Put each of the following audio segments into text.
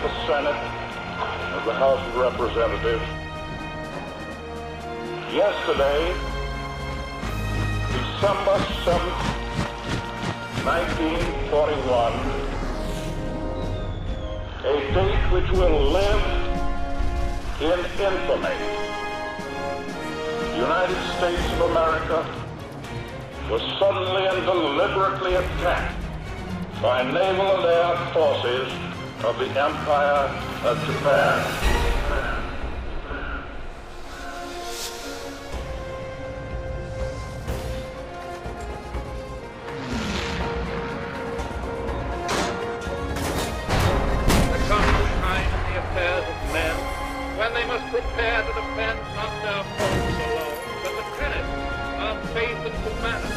the Senate, of the House of Representatives. Yesterday, December 7th, 1941, a date which will live in infamy. The United States of America was suddenly and deliberately attacked by naval and air forces of the Empire of Japan. When they must prepare to defend not their homes alone, but the tenets of faith and humanity.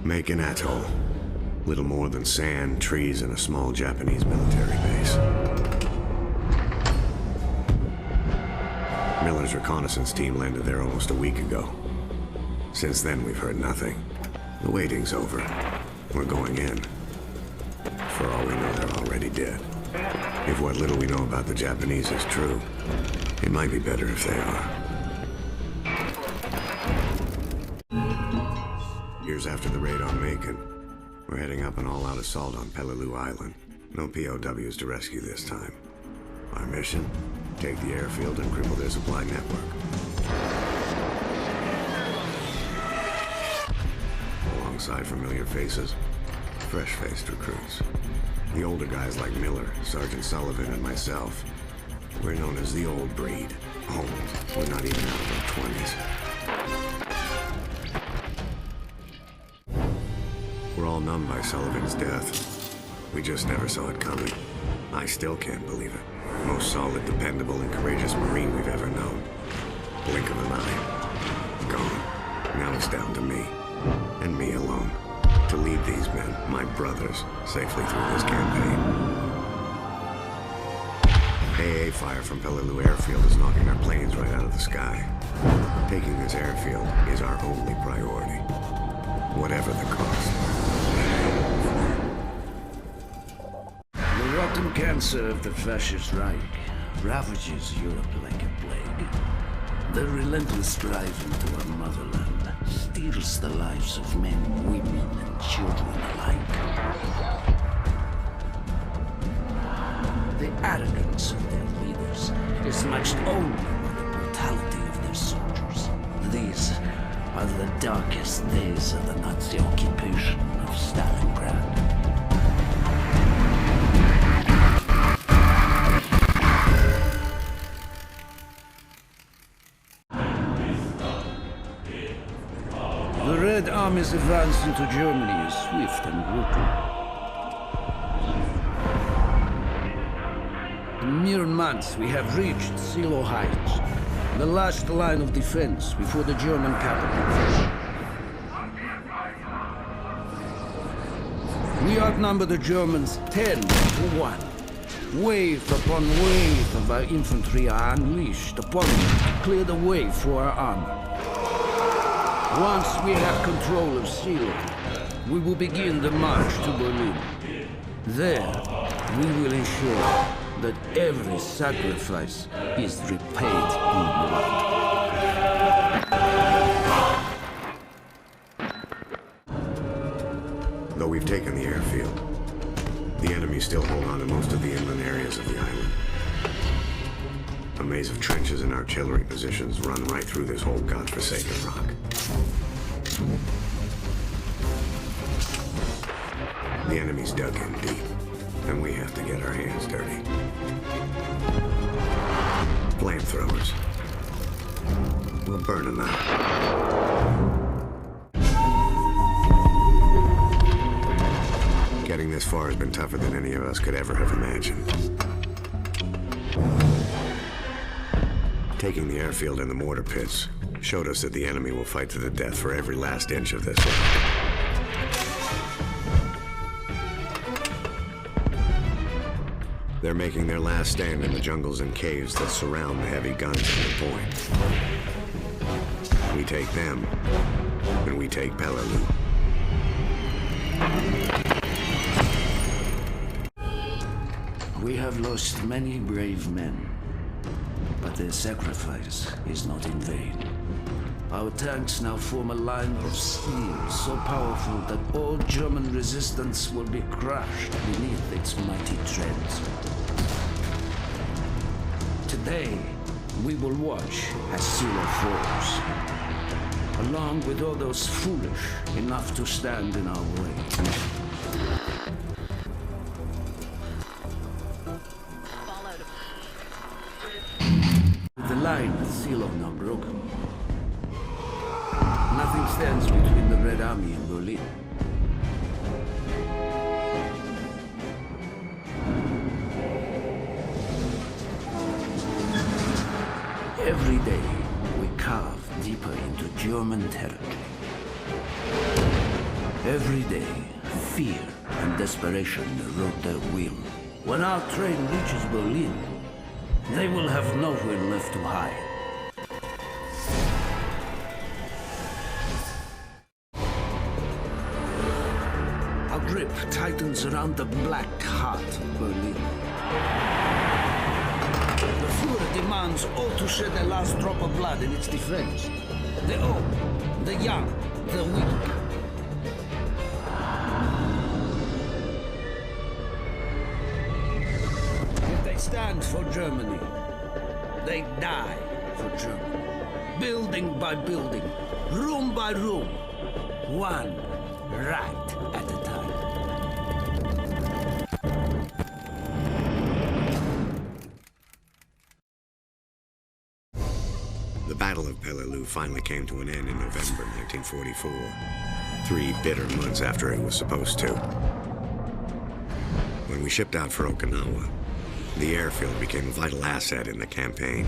Make an atoll. Little more than sand, trees, and a small Japanese military base. Miller's reconnaissance team landed there almost a week ago. Since then, we've heard nothing. The waiting's over. We're going in. For all we know, they're already dead. If what little we know about the Japanese is true, it might be better if they are. Years after the raid on Macon, we're heading up an all-out assault on Peleliu Island. No POWs to rescue this time. Our mission? Take the airfield and cripple their supply network. Alongside familiar faces, fresh-faced recruits. The older guys like Miller, Sergeant Sullivan, and myself. We're known as the old breed. Old. We're not even out of our 20s. We're all numb by Sullivan's death. We just never saw it coming. I still can't believe it. Most solid, dependable, and courageous Marine we've ever known. Blink of an eye. Gone. Now it's down to me. And me alone. To lead these men, my brothers, safely through this campaign. AA fire from Peleliu Airfield is knocking our planes right out of the sky. Taking this airfield is our only priority. Whatever the cost. The rotten cancer of the fascist Reich ravages Europe like a plague. The relentless drive into our motherland steals the lives of men, women, and children alike. The arrogance of their leaders is matched only by the brutality of their soldiers. These are the darkest days of the Nazi occupation of Stalingrad. The Red Army's advance into Germany is swift and brutal. In mere months, we have reached Silo Heights, the last line of defense before the German capital. We outnumber the Germans 10-1. Wave upon wave of our infantry are unleashed upon them to clear the way for our armor. Once we have control of Silo, we will begin the march to Berlin. There, we will ensure that every sacrifice is repaid in blood. Though we've taken the airfield, the enemy still hold on to most of the inland areas of the island. A maze of trenches and artillery positions run right through this whole godforsaken rock. The enemy's dug in deep, and we have to get our hands dirty. Flamethrowers. We'll burn them out. Getting this far has been tougher than any of us could ever have imagined. Taking the airfield and the mortar pits showed us that the enemy will fight to the death for every last inch of this land. They're making their last stand in the jungles and caves that surround the heavy guns at the point. We take them, and we take Peleliu. We have lost many brave men, but their sacrifice is not in vain. Our tanks now form a line of steel so powerful that all German resistance will be crushed beneath its mighty treads. Today, we will watch as Silla falls, along with all those foolish enough to stand in our way. With the line of Silla now broken, nothing stands between the Red Army and Berlin. Every day, we carve deeper into German territory. Every day, fear and desperation erode their will. When our train reaches Berlin, they will have nowhere left to hide. Our grip tightens around the black heart of Berlin. The Führer demands all to shed their last drop of blood in its defense. The old, the young, the weak. If they stand for Germany, they die for Germany. Building by building, room by room, one right at a time. The Battle of Peleliu finally came to an end in November 1944, 3 bitter months after it was supposed to. When we shipped out for Okinawa, the airfield became a vital asset in the campaign.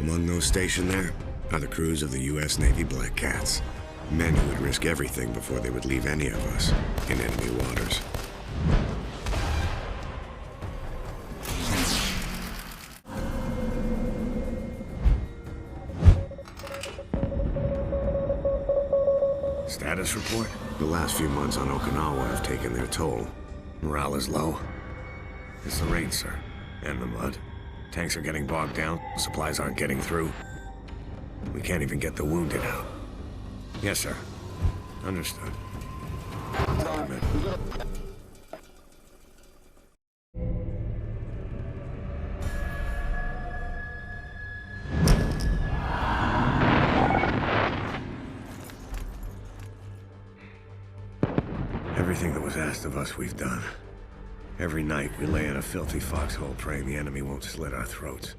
Among those stationed there are the crews of the U.S. Navy Black Cats, men who would risk everything before they would leave any of us in enemy waters. Status report? The last few months on Okinawa have taken their toll. Morale is low. It's the rain, sir. And the mud. Tanks are getting bogged down. Supplies aren't getting through. We can't even get the wounded out. Yes, sir. Understood. Damn it. Everything that was asked of us, we've done. Every night, we lay in a filthy foxhole praying the enemy won't slit our throats.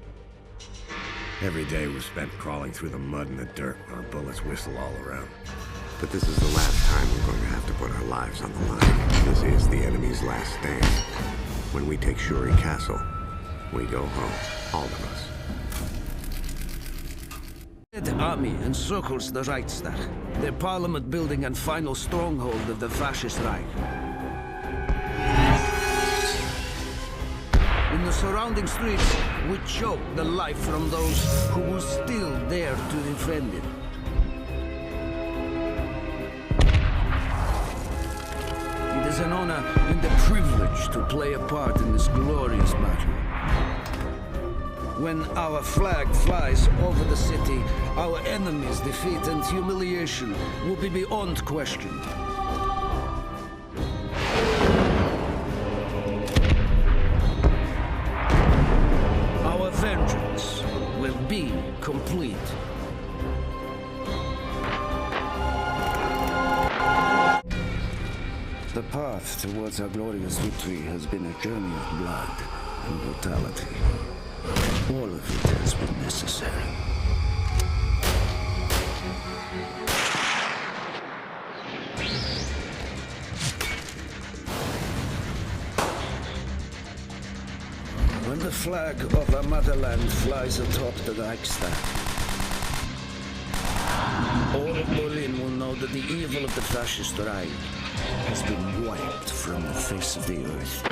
Every day was spent crawling through the mud and the dirt while our bullets whistle all around. But this is the last time we're going to have to put our lives on the line. This is the enemy's last stand. When we take Shuri Castle, we go home, all of us. The army encircles the Reichstag, their parliament building and final stronghold of the fascist Reich. In the surrounding streets, we choke the life from those who will still dare to defend it. It is an honor and a privilege to play a part in this glorious battle. When our flag flies over the city, our enemies' defeat and humiliation will be beyond question. Our vengeance will be complete. The path towards our glorious victory has been a journey of blood and brutality. All of it has been necessary. When the flag of our motherland flies atop the Reichstag, all of Berlin will know that the evil of the fascist Reich has been wiped from the face of the earth.